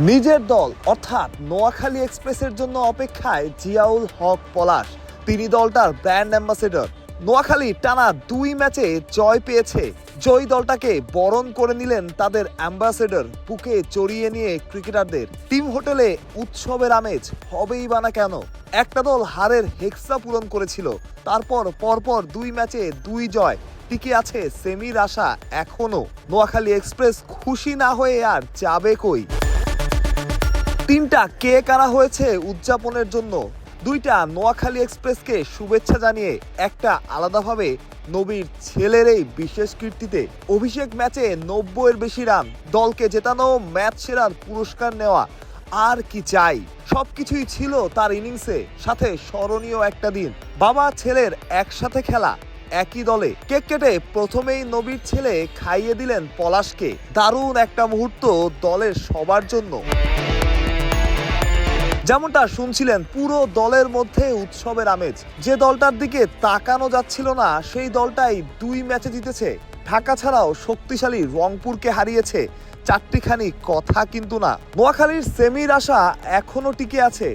নিজের দল অর্থাৎ নোয়াখালী এক্সপ্রেসের জন্য অপেক্ষায় জিয়াউল হক পলাশ। তিনি দলটার ব্র্যান্ড অ্যাম্বাসেডর। নোয়াখালী টানা 2 ম্যাচে জয় পেয়েছে। জয়ী দলটাকে বরণ করে নিলেন তাদের অ্যাম্বাসেডর, বুকে চড়িয়ে নিয়ে ক্রিকেটারদের। টিম হোটেলে উৎসবের আমেজ হবেই বা না কেন। একটা দল হারের হেক্সা পূরণ করেছিল, তারপর পরপর 2 ম্যাচে 2 জয়। টিকে আছে সেমির আশা এখনো। নোয়াখালী এক্সপ্রেস খুশি না হয়ে আর যাবে কই? 3টা কেক আনা হয়েছে উদযাপনের জন্য। 2টা নোয়াখালী এক্সপ্রেসকে শুভেচ্ছা জানিয়ে, একটা আলাদাভাবে নবীর ছেলের এই বিশেষ কীর্তিতে। অভিষেক ম্যাচে 90-এর বেশি রান, দলকে জেতানো, ম্যাচ সেরার পুরস্কার নেওয়া, আর কি চাই? সবকিছুই ছিল তার ইনিংসে, সাথে স্মরণীয় একটা দিন। বাবা ছেলের একসাথে খেলা, একই দলে। কেক কেটে প্রথমেই নবীর ছেলে খাইয়ে দিলেন পলাশকে। দারুণ একটা মুহূর্ত দলের সবার জন্য। যেমনটা শুনছিলেন, পুরো দলের মধ্যে উৎসবের আমেজ। যে দলটার দিকে তাকানো যাচ্ছিল না, সেই দলটাই 2 ম্যাচে জিতেছে। ঢাকা ছাড়াও শক্তিশালী রংপুরকে হারিয়েছে। 4টিখানি কথা কিন্তু না। নোয়াখালীর সেমির আশা এখনো টিকে আছে,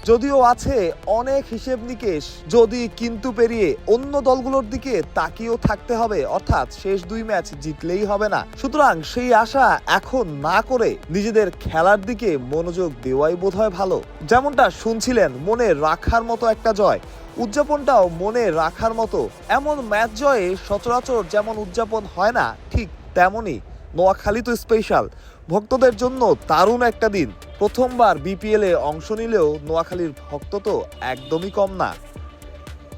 যদিও আছে অনেক হিসেব নিকেশ। যদি কিন্তু পেরিয়ে অন্য দলগুলোর দিকে তাকিয়েও থাকতে হবে, অর্থাৎ শেষ 2 ম্যাচ জিতলেই হবে না। সুতরাং সেই আশা এখন না করে নিজেদের খেলার দিকে মনোযোগ দেওয়াই বোধহয় ভালো। যেমনটা শুনছিলেন, মনে রাখার মতো একটা জয়, উদযাপনটাও মনে রাখার মতো। এমন ম্যাচ জয়ে সচরাচর যেমন উদযাপন হয় না, ঠিক তেমনই নোয়াখালী তো স্পেশাল। ভক্তদের জন্য দারুণ একটা দিন। প্রথমবার বিপিএলে অংশ নিলেও নোয়াখালীর ভক্ত তো একদমই কম না।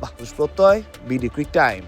বাহুস প্রত্যয়, বিডি ক্রিক টাইম।